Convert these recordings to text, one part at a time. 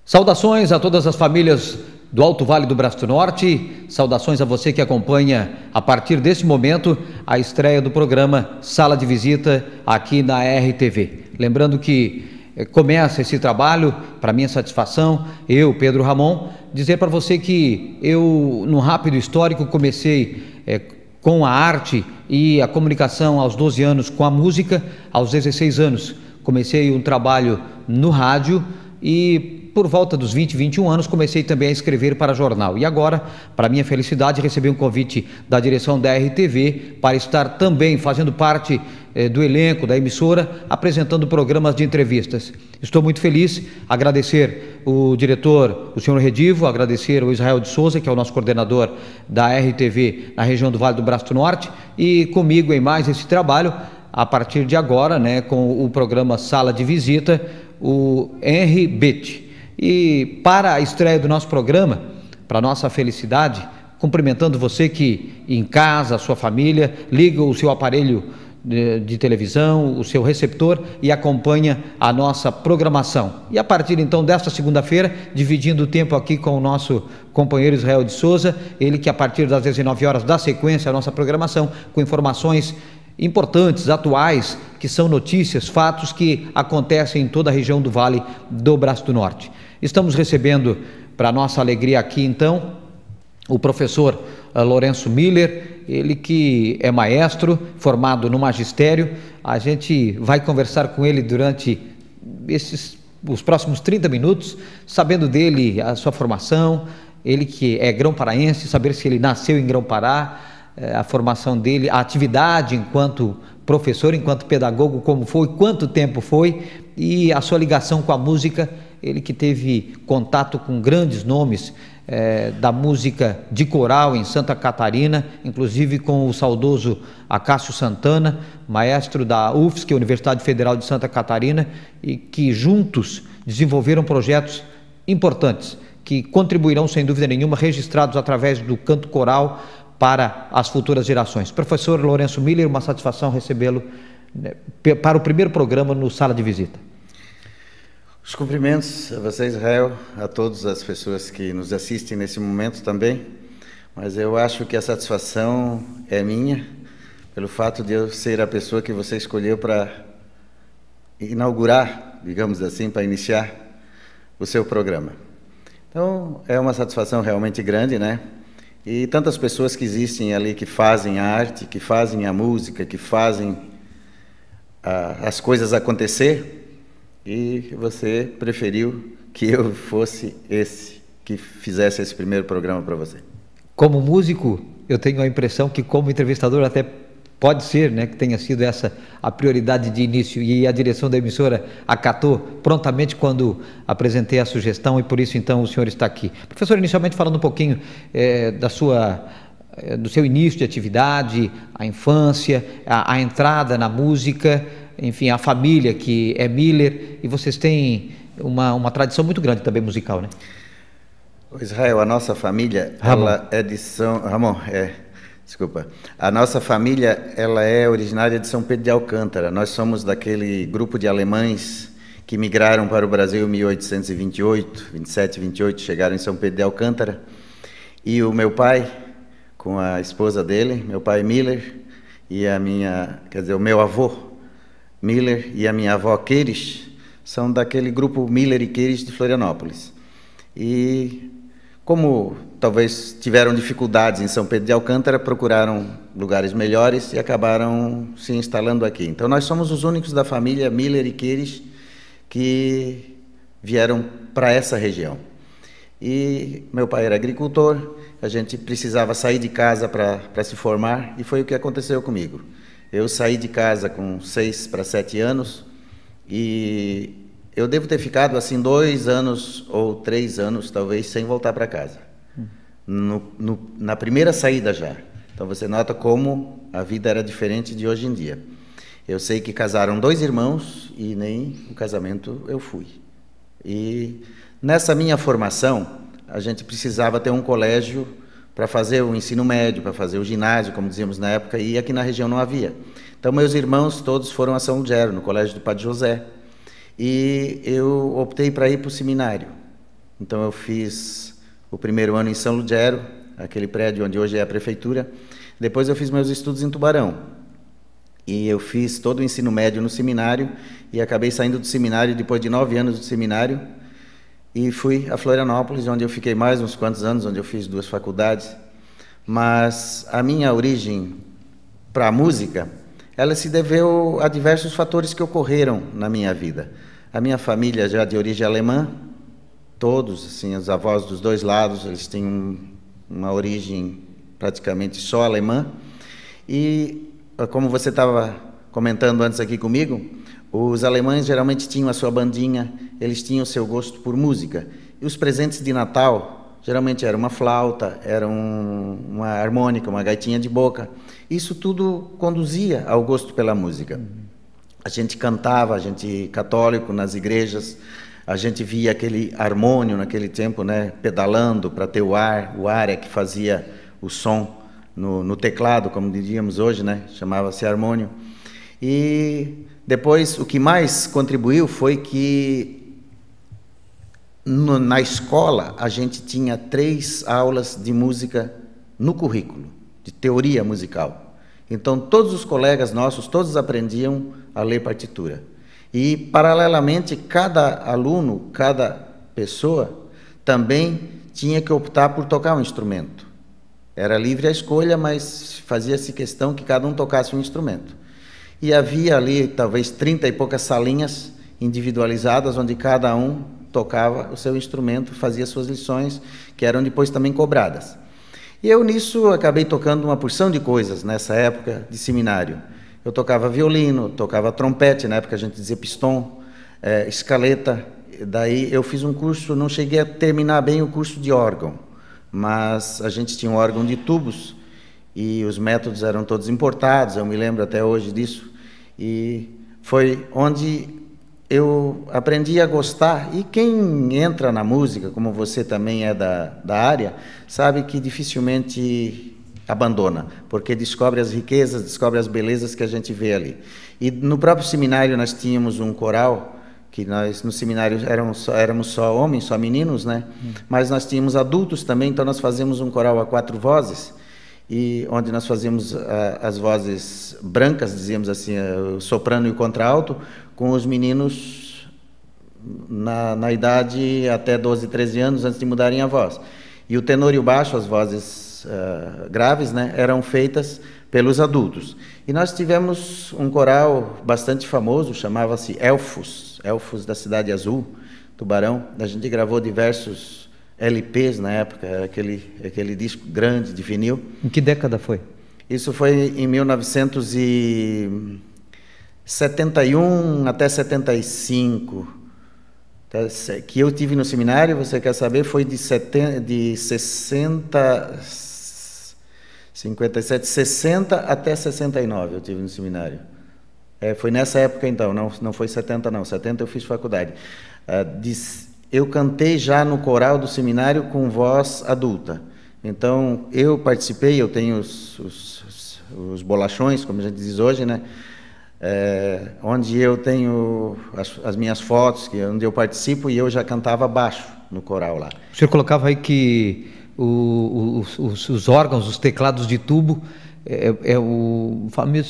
Saudações a todas as famílias do Alto Vale do Braço do Norte, saudações a você que acompanha a partir desse momento a estreia do programa Sala de Visita aqui na RTV. Lembrando que começa esse trabalho, para minha satisfação, eu, Pedro Ramon, dizer para você que eu, num rápido histórico, comecei com a arte e a comunicação aos 12 anos, com a música aos 16 anos. Comecei um trabalho no rádio e por volta dos 20, 21 anos, comecei também a escrever para jornal. E agora, para minha felicidade, recebi um convite da direção da RTV para estar também fazendo parte do elenco da emissora, apresentando programas de entrevistas. Estou muito feliz, agradecer o diretor, o senhor Redivo, agradecer o Israel de Souza, que é o nosso coordenador da RTV na região do Vale do Braço do Norte, e comigo em mais esse trabalho, a partir de agora, com o programa Sala de Visita, o Henry Betti. E para a estreia do nosso programa, para nossa felicidade, cumprimentando você que em casa, a sua família, liga o seu aparelho de televisão, o seu receptor e acompanha a nossa programação. E a partir então desta segunda-feira, dividindo o tempo aqui com o nosso companheiro Israel de Souza, ele que a partir das 19 horas dá sequência à nossa programação com informações importantes, atuais, que são notícias, fatos que acontecem em toda a região do Vale do Braço do Norte. Estamos recebendo, para nossa alegria aqui então, o professor Lourenço Miller, ele que é maestro, formado no magistério. A gente vai conversar com ele durante os próximos 30 minutos, sabendo dele a sua formação, ele que é grão-paraense, saber se ele nasceu em Grão-Pará, a formação dele, a atividade enquanto professor, enquanto pedagogo, como foi, quanto tempo foi, e a sua ligação com a música, ele que teve contato com grandes nomes da música de coral em Santa Catarina, inclusive com o saudoso Acácio Santana, maestro da UFSC, Universidade Federal de Santa Catarina, e que juntos desenvolveram projetos importantes, que contribuirão, sem dúvida nenhuma, registrados através do canto coral para as futuras gerações. Professor Lourenço Miller, uma satisfação recebê-lo para o primeiro programa no Sala de Visita. Os cumprimentos a você, Israel, a todas as pessoas que nos assistem nesse momento também, mas eu acho que a satisfação é minha, pelo fato de eu ser a pessoa que você escolheu para inaugurar, digamos assim, para iniciar o seu programa. Então, é uma satisfação realmente grande, E tantas pessoas que existem ali, que fazem a arte, que fazem a música, que fazem as coisas acontecer, e você preferiu que eu fosse que fizesse esse primeiro programa para você. Como músico, eu tenho a impressão que como entrevistador até pode ser, que tenha sido essa a prioridade de início, e a direção da emissora acatou prontamente quando apresentei a sugestão, e por isso então o senhor está aqui. Professor, inicialmente falando um pouquinho do seu início de atividade, a infância, a entrada na música, enfim, a família que é Miller, e vocês têm uma tradição muito grande também musical, Israel, a nossa família, ela é de São... Ramon, desculpa. A nossa família, ela é originária de São Pedro de Alcântara. Nós somos daquele grupo de alemães que migraram para o Brasil em 1828, 27, 28, chegaram em São Pedro de Alcântara. E o meu pai, com a esposa dele, meu pai Miller, e o meu avô Miller e a minha avó Queires, são daquele grupo Miller e Queires de Florianópolis. E como talvez tiveram dificuldades em São Pedro de Alcântara, procuraram lugares melhores e acabaram se instalando aqui. Então nós somos os únicos da família Miller e Queires que vieram para essa região. E meu pai era agricultor, a gente precisava sair de casa para se formar, e foi o que aconteceu comigo. Eu saí de casa com 6 para 7 anos, e eu devo ter ficado assim 2 anos ou 3 anos, talvez, sem voltar para casa. Na primeira saída já. Então você nota como a vida era diferente de hoje em dia. Eu sei que casaram 2 irmãos e nem o casamento eu fui. E nessa minha formação, a gente precisava ter um colégio para fazer o ensino médio, para fazer o ginásio, como dizíamos na época, e aqui na região não havia. Então meus irmãos todos foram a São Lugero, no colégio do Padre José, e eu optei para ir para o seminário. Então eu fiz o primeiro ano em São Lugero, aquele prédio onde hoje é a prefeitura. Depois eu fiz meus estudos em Tubarão. E eu fiz todo o ensino médio no seminário e acabei saindo do seminário depois de 9 anos do seminário e fui a Florianópolis, onde eu fiquei mais uns quantos anos, onde eu fiz 2 faculdades. Mas a minha origem para a música, ela se deveu a diversos fatores que ocorreram na minha vida. A minha família já de origem alemã, todos, assim, os avós dos 2 lados, eles têm uma origem praticamente só alemã. E, como você estava comentando antes aqui comigo, os alemães geralmente tinham a sua bandinha, eles tinham o seu gosto por música. E os presentes de Natal, geralmente era uma flauta, era uma harmônica, uma gaitinha de boca. Isso tudo conduzia ao gosto pela música. A gente cantava, a gente católico nas igrejas, a gente via aquele harmônio naquele tempo, né, pedalando para ter o ar é que fazia o som no teclado, como diríamos hoje, né, chamava-se harmônio. E depois o que mais contribuiu foi que na escola a gente tinha 3 aulas de música no currículo, de teoria musical. Então todos os colegas nossos, todos aprendiam a ler partitura. E paralelamente cada aluno, cada pessoa também tinha que optar por tocar um instrumento. Era livre a escolha, mas fazia-se questão que cada um tocasse um instrumento. E havia ali talvez 30 e poucas salinhas individualizadas, onde cada um tocava o seu instrumento, fazia suas lições, que eram depois também cobradas. E eu nisso acabei tocando uma porção de coisas nessa época de seminário. Eu tocava violino, tocava trompete, na época a gente dizia pistão, escaleta. Daí eu fiz um curso, não cheguei a terminar bem o curso de órgão, mas a gente tinha um órgão de tubos e os métodos eram todos importados, eu me lembro até hoje disso. E foi onde eu aprendi a gostar, e quem entra na música, como você também é da área, sabe que dificilmente abandona, porque descobre as riquezas, descobre as belezas que a gente vê ali. E no próprio seminário nós tínhamos um coral, que nós no seminário éramos só homens, só meninos, né? Mas nós tínhamos adultos também, então nós fazíamos um coral a 4 vozes, e onde nós fazíamos as vozes brancas, dizíamos assim, o soprano e o contralto, com os meninos na idade até 12, 13 anos, antes de mudarem a voz. E o tenor e o baixo, as vozes graves, né, eram feitas pelos adultos. E nós tivemos um coral bastante famoso, chamava-se Elfos da Cidade Azul, Tubarão. A gente gravou diversos LPs na época, aquele disco grande de vinil. Em que década foi? Isso foi em 1971 até 75, que eu tive no seminário. Você quer saber? Foi de 60 até 69 eu tive no seminário. Foi nessa época então, não foi 70 não, 70 eu fiz faculdade. Eu cantei já no coral do seminário com voz adulta. Então eu participei, eu tenho os bolachões, como a gente diz hoje, né? Onde eu tenho as minhas fotos, onde eu participo, e eu já cantava baixo no coral lá. O senhor colocava aí que os órgãos, os teclados de tubo,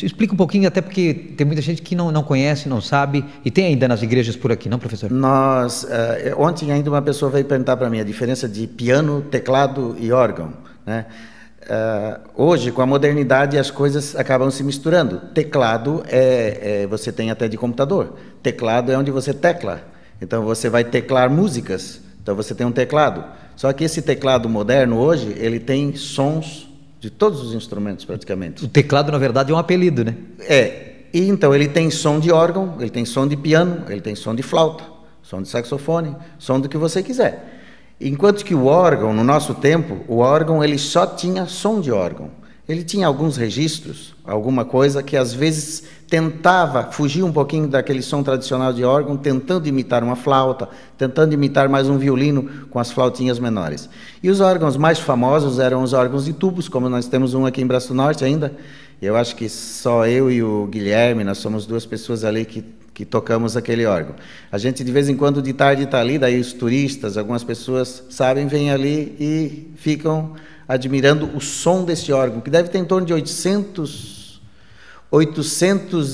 explica um pouquinho, até porque tem muita gente que não conhece, não sabe, e tem ainda nas igrejas por aqui, não, professor? Ontem ainda uma pessoa veio perguntar para mim a diferença de piano, teclado e órgão, né? Hoje, com a modernidade, as coisas acabam se misturando. Teclado você tem até de computador. Teclado é onde você tecla. Então, você vai teclar músicas. Então, você tem um teclado. Só que esse teclado moderno, hoje, ele tem sons de todos os instrumentos, praticamente. O teclado, na verdade, é um apelido, né? E então, ele tem som de órgão, ele tem som de piano, ele tem som de flauta, som de saxofone, som do que você quiser. Enquanto que o órgão, no nosso tempo, o órgão ele só tinha som de órgão. Ele tinha alguns registros, alguma coisa que às vezes tentava fugir um pouquinho daquele som tradicional de órgão, tentando imitar uma flauta, tentando imitar mais um violino com as flautinhas menores. E os órgãos mais famosos eram os órgãos de tubos, como nós temos um aqui em Braço do Norte ainda. Eu acho que só eu e o Guilherme, nós somos 2 pessoas ali que que tocamos aquele órgão. A gente, de vez em quando, de tarde está ali, daí os turistas, algumas pessoas sabem, vêm ali e ficam admirando o som desse órgão, que deve ter em torno de 800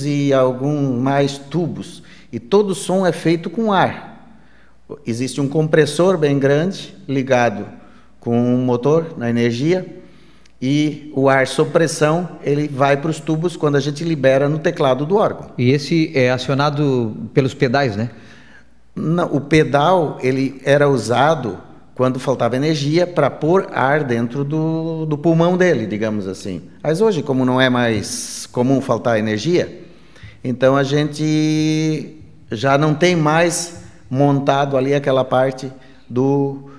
e algum mais tubos, e todo o som é feito com ar. Existe um compressor bem grande, ligado com um motor na energia, e o ar sob pressão, ele vai para os tubos quando a gente libera no teclado do órgão. E esse é acionado pelos pedais, né? Não, o pedal, ele era usado quando faltava energia para pôr ar dentro do pulmão dele, digamos assim. Mas hoje, como não é mais comum faltar energia, então a gente já não tem mais montado ali aquela parte do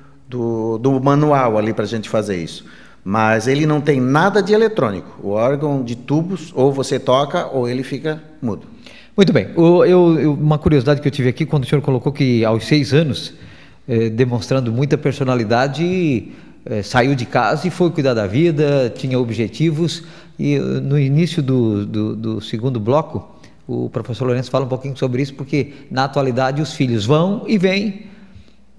manual ali para a gente fazer isso. Mas ele não tem nada de eletrônico. O órgão de tubos, ou você toca ou ele fica mudo. Muito bem. Uma curiosidade que eu tive aqui, quando o senhor colocou que aos 6 anos, demonstrando muita personalidade, saiu de casa e foi cuidar da vida, tinha objetivos. E no início do segundo bloco, o professor Lourenço fala um pouquinho sobre isso, porque na atualidade os filhos vão e vêm,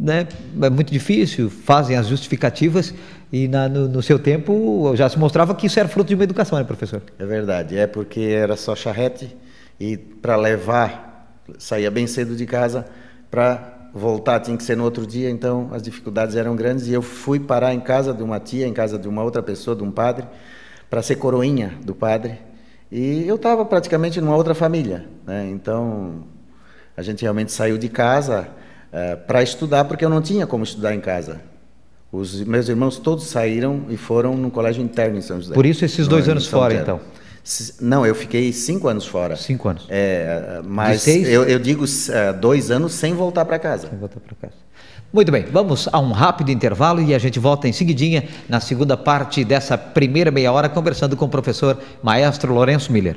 né? É muito difícil, fazem as justificativas, e no seu tempo já se mostrava que isso era fruto de uma educação, né, professor? É verdade, é porque era só charrete, e para levar, saía bem cedo de casa, para voltar tinha que ser no outro dia, então as dificuldades eram grandes, e eu fui parar em casa de uma tia, em casa de uma outra pessoa, de um padre, para ser coroinha do padre, e eu estava praticamente numa outra família, né? Então a gente realmente saiu de casa para estudar, porque eu não tinha como estudar em casa. Os meus irmãos todos saíram e foram no colégio interno em São José. Por isso esses 2 anos fora, então? Não, eu fiquei 5 anos fora. 5 anos. Mas eu digo 2 anos sem voltar para casa. Sem voltar para casa. Muito bem, vamos a um rápido intervalo e a gente volta em seguidinha na segunda parte dessa primeira meia hora, conversando com o professor Maestro Lourenço Miller.